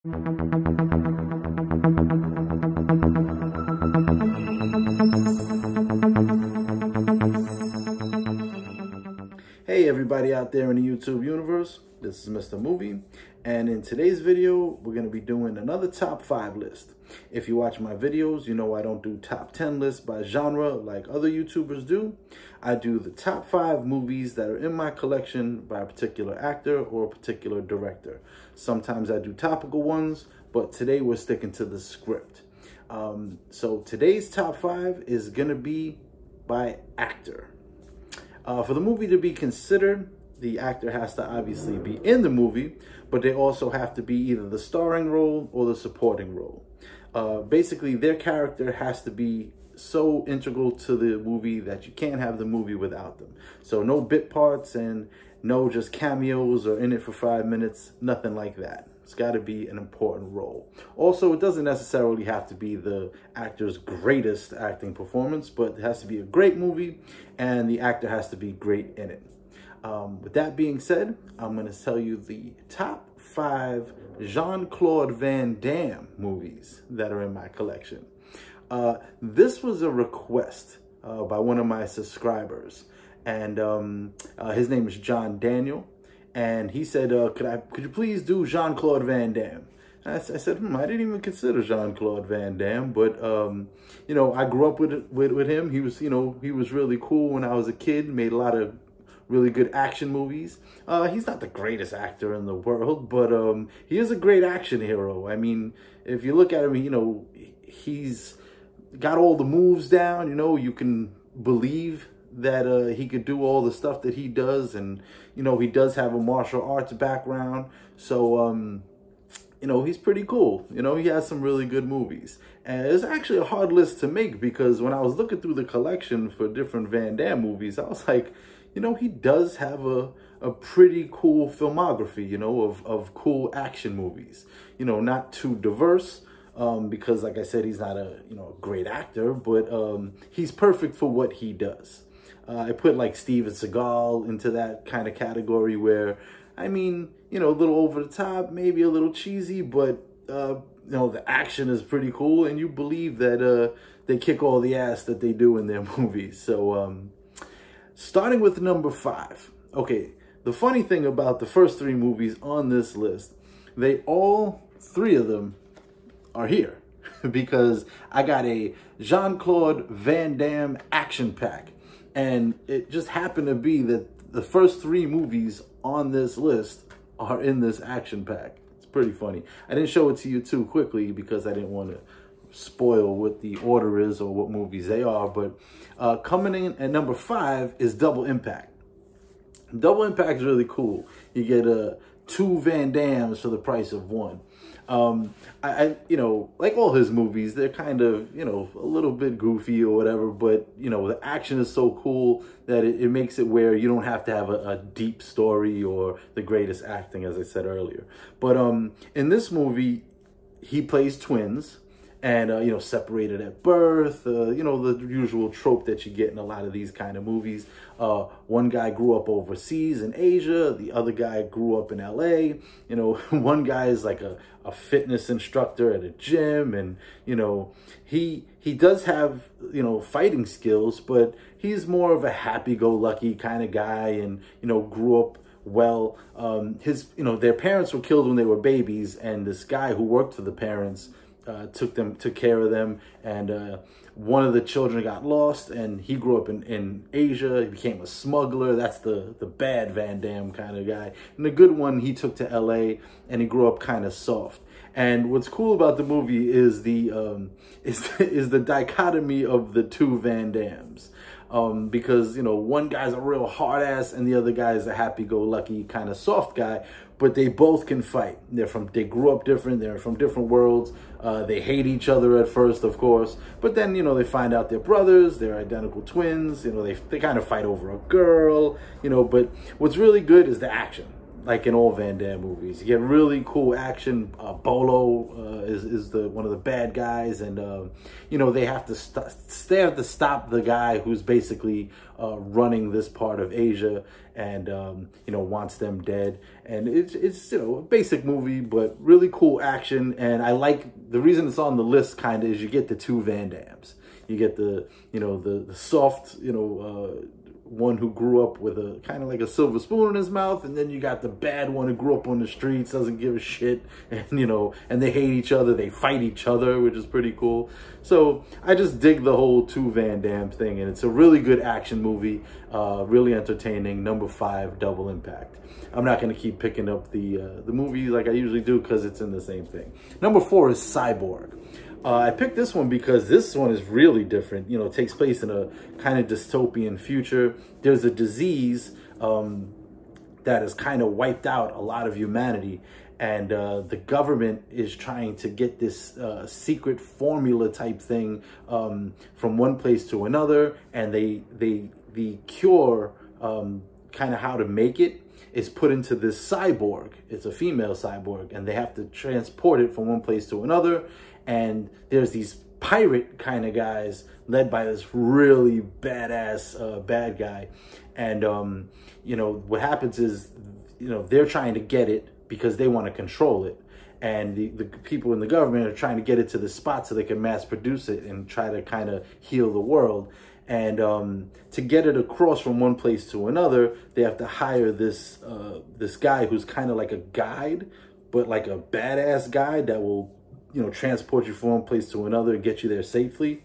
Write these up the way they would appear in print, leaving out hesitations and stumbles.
Hey everybody out there in the YouTube universe, this is Mr. Movie, and in today's video we're going to be doing another top 5 list. If you watch my videos, you know I don't do top 10 lists by genre like other YouTubers do. I do the top 5 movies that are in my collection by a particular actor or a particular director. Sometimes I do topical ones, but today we're sticking to the script. So today's top 5 is going to be by actor. For the movie to be considered, the actor has to obviously be in the movie, but they also have to be either the starring role or the supporting role. Basically, their character has to be so integral to the movie that you can't have the movie without them. So no bit parts and no just cameos or in it for 5 minutes, nothing like that. It's got to be an important role. Also, it doesn't necessarily have to be the actor's greatest acting performance, but it has to be a great movie and the actor has to be great in it. With that being said, I'm going to tell you the top 5 Jean-Claude Van Damme movies that are in my collection. This was a request by one of my subscribers, and his name is John Daniel. And he said, could you please do Jean-Claude Van Damme? And I said, I didn't even consider Jean-Claude Van Damme, but, you know, I grew up with him. He was, you know, he was really cool when I was a kid, made a lot of really good action movies. He's not the greatest actor in the world, but he is a great action hero. I mean, if you look at him, you know, he's got all the moves down, you know, you can believe that he could do all the stuff that he does, and you know he does have a martial arts background, so you know he's pretty cool. You know, he has some really good movies, and it's actually a hard list to make because when I was looking through the collection for different Van Damme movies, I was like, you know, he does have a pretty cool filmography, you know, of cool action movies. You know, not too diverse, because like I said, he's not a, you know, a great actor, but he's perfect for what he does. I put like Steven Seagal into that kind of category where, I mean, you know, a little over the top, maybe a little cheesy, but, you know, the action is pretty cool and you believe that they kick all the ass that they do in their movies. So starting with number 5. Okay, the funny thing about the first 3 movies on this list, all 3 of them are here because I got a Jean-Claude Van Damme action pack. And it just happened to be that the first 3 movies on this list are in this action pack. It's pretty funny. I didn't show it to you too quickly because I didn't want to spoil what the order is or what movies they are. But coming in at number 5 is Double Impact. Double Impact is really cool. You get 2 Van Dammes for the price of 1. You know, like all his movies, they're kind of, you know, a little bit goofy or whatever, but, you know, the action is so cool that it makes it where you don't have to have a deep story or the greatest acting, as I said earlier. But in this movie, he plays twins and, you know, separated at birth, you know, the usual trope that you get in a lot of these kind of movies. One guy grew up overseas in Asia, the other guy grew up in LA. You know, one guy is like a fitness instructor at a gym, and, you know, he does have, you know, fighting skills, but he's more of a happy-go-lucky kind of guy and, you know, grew up well. You know, their parents were killed when they were babies, and this guy who worked for the parents took care of them, and one of the children got lost, and he grew up in Asia. He became a smuggler. That's the bad Van Damme kind of guy. And the good one, he took to LA, and he grew up kind of soft. And what's cool about the movie is the dichotomy of the 2 Van Dammes. Because, you know, one guy's a real hard ass and the other guy is a happy-go-lucky kind of soft guy, but they both can fight. They grew up different, they're from different worlds, they hate each other at first, of course, but then, you know, they find out they're brothers, they're identical twins, you know, they kind of fight over a girl, you know, but what's really good is the action. like in all Van Damme movies. You get really cool action. Bolo is one of the bad guys, and you know, they have to stop the guy who's basically running this part of Asia, and you know, wants them dead. And it's you know, a basic movie, but really cool action. And I like the reason it's on the list kind of is you get the two Van Dammes. You get the, you know, the soft, you know, one who grew up with a kind of like a silver spoon in his mouth, and then you got the bad one who grew up on the streets, doesn't give a shit, and you know, and they hate each other, they fight each other, which is pretty cool. So I just dig the whole two Van Damme thing, and it's a really good action movie, really entertaining. Number 5, Double Impact. I'm not going to keep picking up the movie like I usually do because it's in the same thing. Number 4 is Cyborg. I picked this one because this one is really different. You know, it takes place in a kind of dystopian future. There's a disease that has kind of wiped out a lot of humanity. And the government is trying to get this secret formula type thing from one place to another. And the cure, kind of how to make it, is put into this cyborg. It's a female cyborg, and they have to transport it from one place to another. And there's these pirate kind of guys led by this really badass bad guy. And, you know, what happens is, you know, they're trying to get it because they want to control it. And the people in the government are trying to get it to the spot so they can mass produce it and try to kind of heal the world. And to get it across from one place to another, they have to hire this this guy who's kind of like a guide, but like a badass guide that will, you know, transport you from one place to another and get you there safely.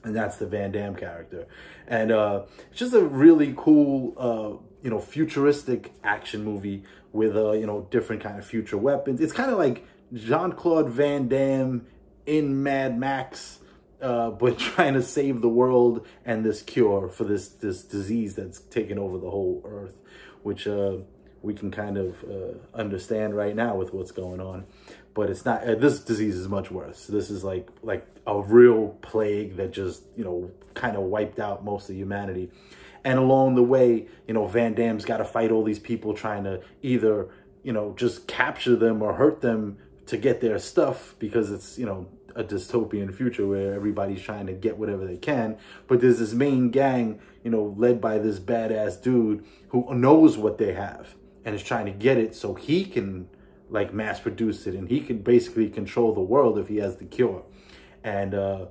And that's the Van Damme character. And it's just a really cool, you know, futuristic action movie with, you know, different kind of future weapons. It's kind of like Jean-Claude Van Damme in Mad Max, but trying to save the world and this cure for this disease that's taken over the whole earth, which we can kind of understand right now with what's going on. But it's not, this disease is much worse. This is like a real plague that just, you know, kind of wiped out most of humanity. And along the way, you know, Van Damme's got to fight all these people trying to either, you know, just capture them or hurt them to get their stuff, because it's, you know, a dystopian future where everybody's trying to get whatever they can. But there's this main gang, you know, led by this badass dude who knows what they have and is trying to get it so he can like mass produce it, and he can basically control the world if he has the cure. And the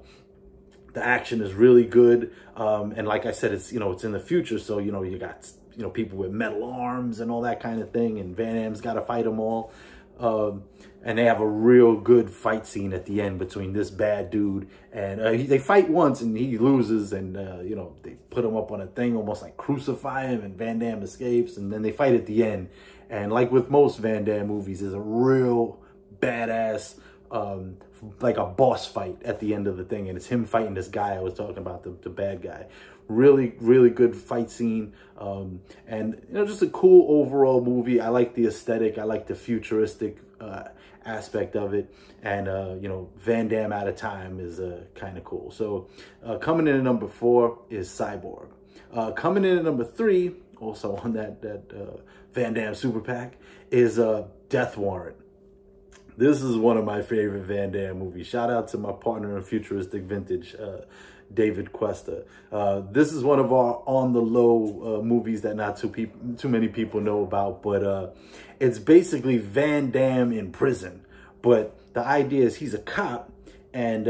action is really good. And like I said, it's, you know, it's in the future. So, you know, you got, you know, people with metal arms and all that kind of thing. And Van Damme's got to fight them all. And they have a real good fight scene at the end between this bad dude and they fight once and he loses, and you know, they put him up on a thing, almost like crucify him, and Van Damme escapes, and then they fight at the end. And like with most Van Damme movies, there's a real badass like a boss fight at the end of the thing, and it's him fighting this guy I was talking about, the bad guy. Really good fight scene, and you know, just a cool overall movie. I like the aesthetic, I like the futuristic aspect of it, and you know, Van Damme out of time is kind of cool. So coming in at number 4 is Cyborg. Coming in at number 3, also on that Van Damme super pack, is Death Warrant. This is one of my favorite Van Damme movies. Shout out to my partner in Futuristic Vintage, David Cuesta. This is one of our on the low movies that not too many people know about, but it's basically Van Damme in prison. But the idea is he's a cop, and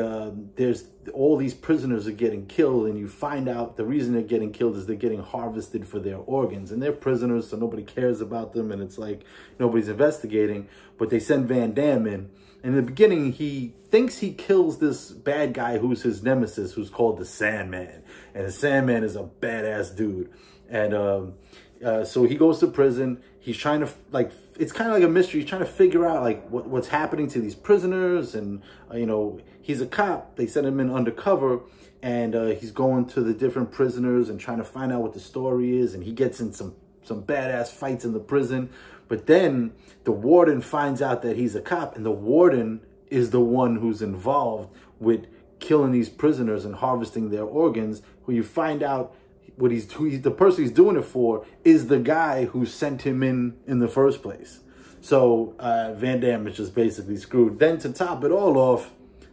there's all these prisoners are getting killed, and you find out the reason they're getting killed is they're getting harvested for their organs, and they're prisoners, so nobody cares about them, and it's like nobody's investigating. But they send Van Damme in. In the beginning, he thinks he kills this bad guy who's his nemesis, who's called the Sandman. And the Sandman is a badass dude. And so he goes to prison. He's trying to, like, it's kind of like a mystery. He's trying to figure out, like, what's happening to these prisoners. And, you know, he's a cop. They sent him in undercover. And he's going to the different prisoners and trying to find out what the story is. And he gets in some badass fights in the prison. But then the warden finds out that he's a cop, and the warden is the one who's involved with killing these prisoners and harvesting their organs, who you find out the person he's doing it for is the guy who sent him in the first place. So Van Damme is just basically screwed. Then to top it all off,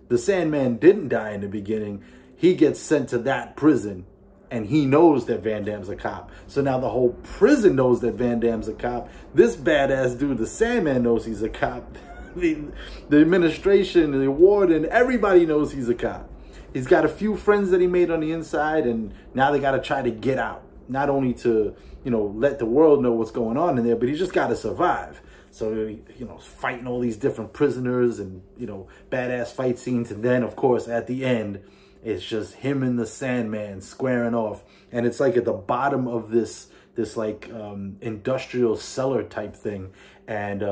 the Sandman didn't die in the beginning. He gets sent to that prison, and he knows that Van Damme's a cop. So now the whole prison knows that Van Damme's a cop. This badass dude, the Sandman, knows he's a cop. The administration, the warden, everybody knows he's a cop. He's got a few friends that he made on the inside, and now they got to try to get out. Not only to, you know, let the world know what's going on in there, but he's just got to survive. So, you know, fighting all these different prisoners and, you know, badass fight scenes. And then, of course, at the end, it's just him and the Sandman squaring off. And it's like at the bottom of this like industrial cellar type thing. And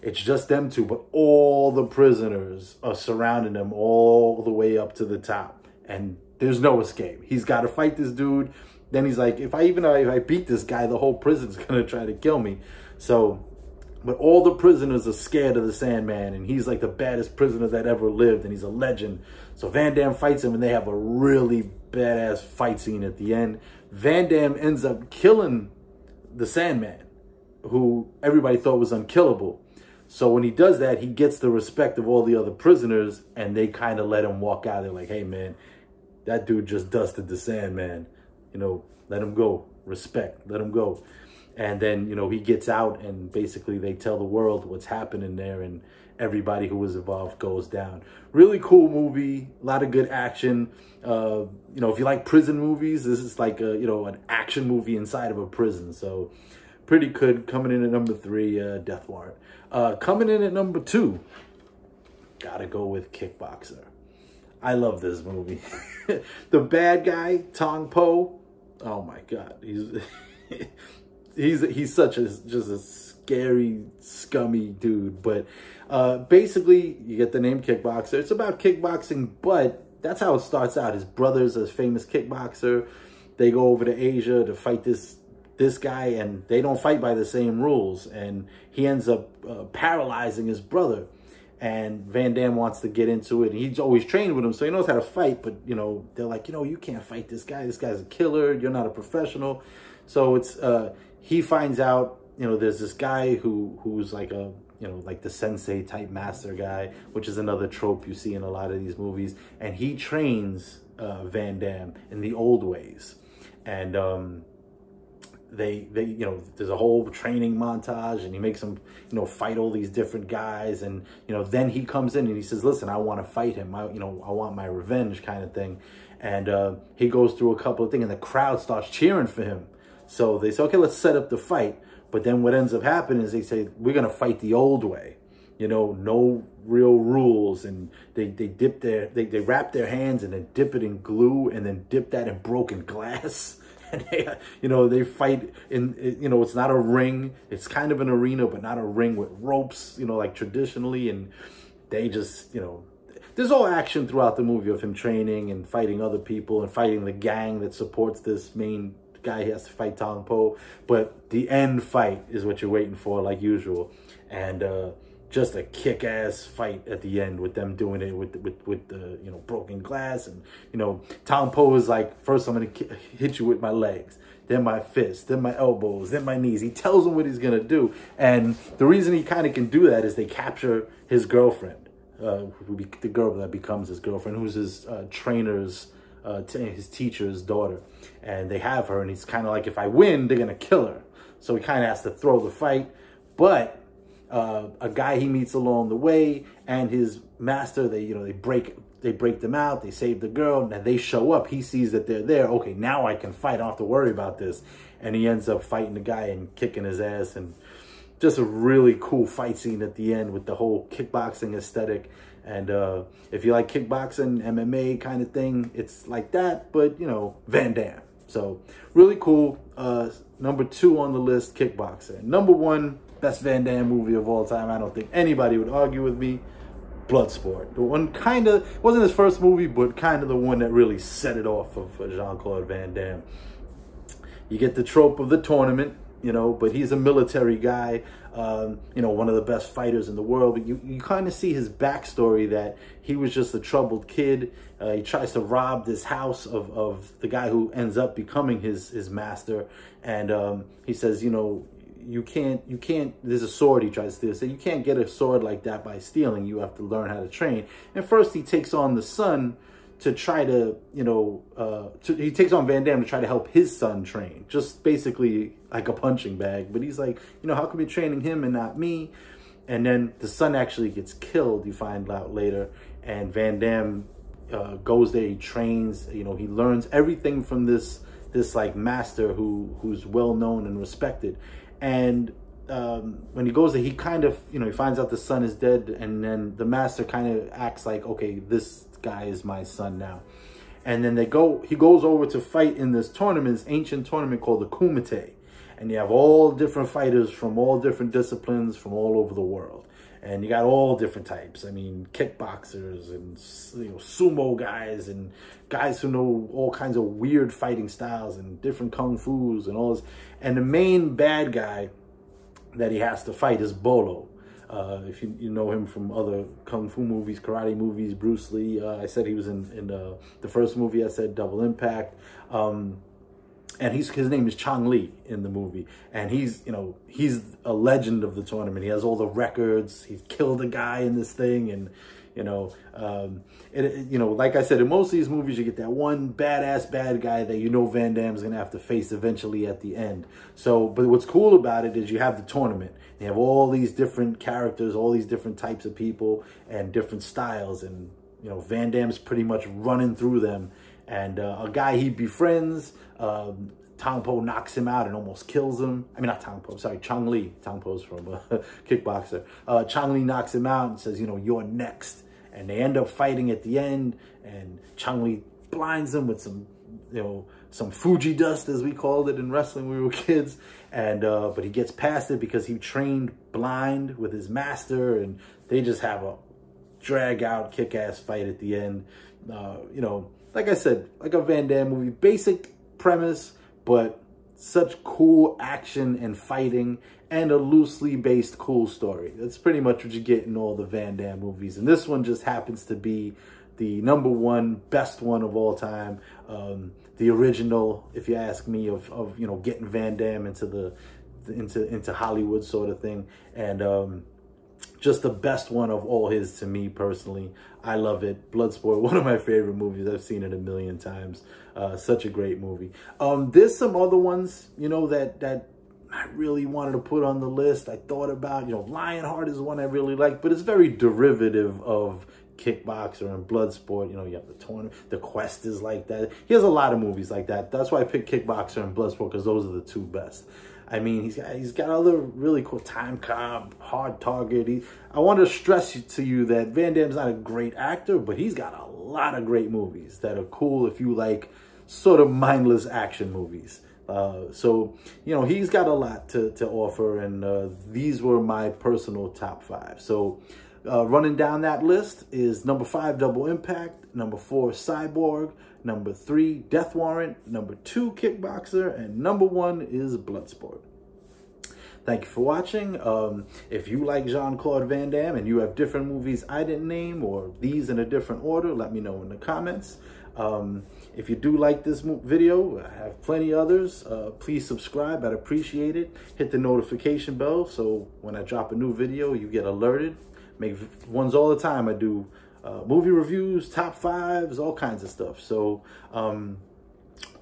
it's just them two, but all the prisoners are surrounding them all the way up to the top. And there's no escape. He's got to fight this dude. Then he's like, if I beat this guy, the whole prison's going to try to kill me. So... but all the prisoners are scared of the Sandman, and he's like the baddest prisoner that ever lived, and he's a legend. So Van Damme fights him, and they have a really badass fight scene at the end. Van Damme ends up killing the Sandman, who everybody thought was unkillable. So when he does that, he gets the respect of all the other prisoners, and they kind of let him walk out. They're like, hey, man, that dude just dusted the Sandman. You know, let him go. Respect. Let him go. And then, you know, he gets out, and basically they tell the world what's happening there, and everybody who was involved goes down. Really cool movie, a lot of good action. You know, if you like prison movies, this is like a, you know, an action movie inside of a prison. So pretty good. Coming in at number 3, Death Warrant. Coming in at number 2, gotta go with Kickboxer. I love this movie. The bad guy, Tong Po. Oh my God, he's such just a scary, scummy dude. But basically, you get the name Kickboxer. It's about kickboxing, but that's how it starts out. His brother's a famous kickboxer. They go over to Asia to fight this guy, and they don't fight by the same rules. And he ends up paralyzing his brother. And Van Damme wants to get into it. And he's always trained with him, so he knows how to fight. But, you know, they're like, you know, you can't fight this guy. This guy's a killer. You're not a professional. So it's... he finds out, you know, there's this guy who's like a, you know, like the sensei type master guy, which is another trope you see in a lot of these movies. And he trains Van Damme in the old ways. And they you know, there's a whole training montage, and he makes him, you know, fight all these different guys. And, you know, then he comes in and he says, listen, I want to fight him. I want my revenge kind of thing. And he goes through a couple of things, and the crowd starts cheering for him. So they say, okay, let's set up the fight. But then what ends up happening is they say, we're going to fight the old way. You know, no real rules. And they wrap their hands and then dip it in glue and then dip that in broken glass. And they, you know, they fight in, you know, it's not a ring. It's kind of an arena, but not a ring with ropes, you know, like traditionally. And they just, you know, there's all action throughout the movie of him training and fighting other people and fighting the gang that supports this main guy. He has to fight Tong Po, but the end fight is what you're waiting for, like usual. And just a kick-ass fight at the end with them doing it with the, you know, broken glass. And, you know, Tong Po is like, first I'm gonna hit you with my legs, then my fists, then my elbows, then my knees. He tells him what he's gonna do. And the reason he kind of can do that is they capture his girlfriend, the girl that becomes his girlfriend, who's his trainer's his teacher's daughter. And they have her, and he's kind of like, if I win, they're gonna kill her. So he kind of has to throw the fight. But a guy he meets along the way and his master, they break them out, they save the girl, and they show up. He sees that they're there. Okay, now I can fight. I don't have to worry about this. And he ends up fighting the guy and kicking his ass. And just a really cool fight scene at the end with the whole kickboxing aesthetic. And if you like kickboxing, MMA kind of thing, it's like that, but, you know, Van Damme. So really cool. Number 2 on the list, Kickboxer. Number 1, best Van Damme movie of all time. I don't think anybody would argue with me. Bloodsport. The one kind of, wasn't his first movie, but kind of the one that really set it off of Jean-Claude Van Damme. You get the trope of the tournament, you know, but he's a military guy. you know, one of the best fighters in the world. But you kind of see his backstory, that he was just a troubled kid. He tries to rob this house of the guy who ends up becoming his master. And he says, you know, you can't, there's a sword he tries to steal. So you can't get a sword like that by stealing. You have to learn how to train. And first he takes on the son to try to, you know, he takes on Van Damme to try to help his son train. Just basically like a punching bag. But he's like, you know, how come you're training him and not me? And then the son actually gets killed, you find out later. And Van Damme goes there, he trains, you know, he learns everything from this like master who's well known and respected. And when he goes there, he kind of, you know, he finds out the son is dead, and then the master kind of acts like, okay, this guy is my son now. And then he goes over to fight in this tournament, this ancient tournament called the Kumite. And you have all different fighters from all different disciplines from all over the world. And you got all different types. I mean, kickboxers and, you know, sumo guys and guys who know all kinds of weird fighting styles and different kung fus and all this. And the main bad guy that he has to fight is Bolo. If you know him from other kung fu movies, karate movies, Bruce Lee. I said he was in the first movie. I said Double Impact. And his name is Chong Li in the movie. And he's, you know, he's a legend of the tournament. He has all the records. He's killed a guy in this thing. And, you know, you know, like I said, in most of these movies, you get that one badass bad guy that you know Van Damme's going to have to face eventually at the end. So, but what's cool about it is you have the tournament. You have all these different characters, all these different types of people and different styles. And, you know, Van Damme's pretty much running through them. And a guy he befriends, Tong Po knocks him out and almost kills him. I mean, not Tong Po, sorry, Chong Li. Tong Po's from Kickboxer. Chong Li knocks him out and says, you know, you're next. And they end up fighting at the end. And Chong Li blinds him with some, you know, some Fuji dust, as we called it in wrestling when we were kids. And but he gets past it because he trained blind with his master. And they just have a drag-out, kick-ass fight at the end. You know, like I said, like a Van Damme movie, basic premise, but such cool action and fighting and a loosely based cool story. That's pretty much what you get in all the Van Damme movies. And this one just happens to be the #1 best one of all time. The original, if you ask me, of you know, getting Van Damme into Hollywood sort of thing. And just the best one of all his to me personally. I love it. Bloodsport, one of my favorite movies. I've seen it a million times. Such a great movie. There's some other ones, you know, that I really wanted to put on the list. I thought about, you know, Lionheart is one I really like, but it's very derivative of Kickboxer and Bloodsport. You know, you have the tournament, the Quest is like that. He has a lot of movies like that. That's why I picked Kickboxer and Bloodsport, because those are the two best. I mean, he's got other really cool, Time Cop, Hard Target. I want to stress to you that Van Damme's not a great actor, but he's got a lot of great movies that are cool if you like sort of mindless action movies. So, you know, he's got a lot to offer, and these were my personal top 5. So running down that list is #5, Double Impact, #4, Cyborg, #3, Death Warrant, #2, Kickboxer, and #1 is Bloodsport. Thank you for watching. If you like Jean-Claude Van Damme and you have different movies I didn't name, or these in a different order, let me know in the comments. If you do like this video, I have plenty others. Please subscribe. I'd appreciate it. Hit the notification bell so when I drop a new video, you get alerted. Make ones all the time. I do movie reviews, top 5s, all kinds of stuff. So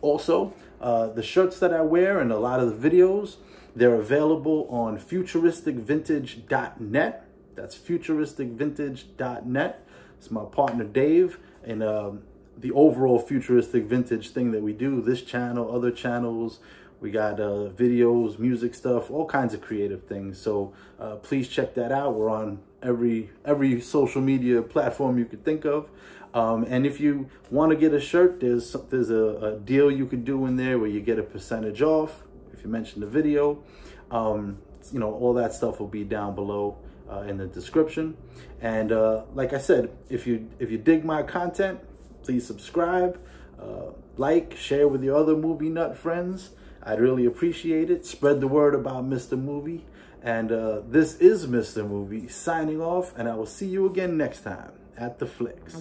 also, the shirts that I wear and a lot of the videos, they're available on futuristicvintage.net. That's futuristicvintage.net. It's my partner Dave, and the overall futuristic vintage thing that we do, this channel, other channels, we got videos, music stuff, all kinds of creative things. So please check that out. We're on every social media platform you could think of. And if you want to get a shirt, there's a deal you could do in there where you get a % off if you mention the video. You know, all that stuff will be down below in the description. And like I said, if you dig my content, please subscribe, like, share with your other movie nut friends. I'd really appreciate it. Spread the word about Mr. Movie. And this is Mr. Movie signing off, and I will see you again next time at the flicks.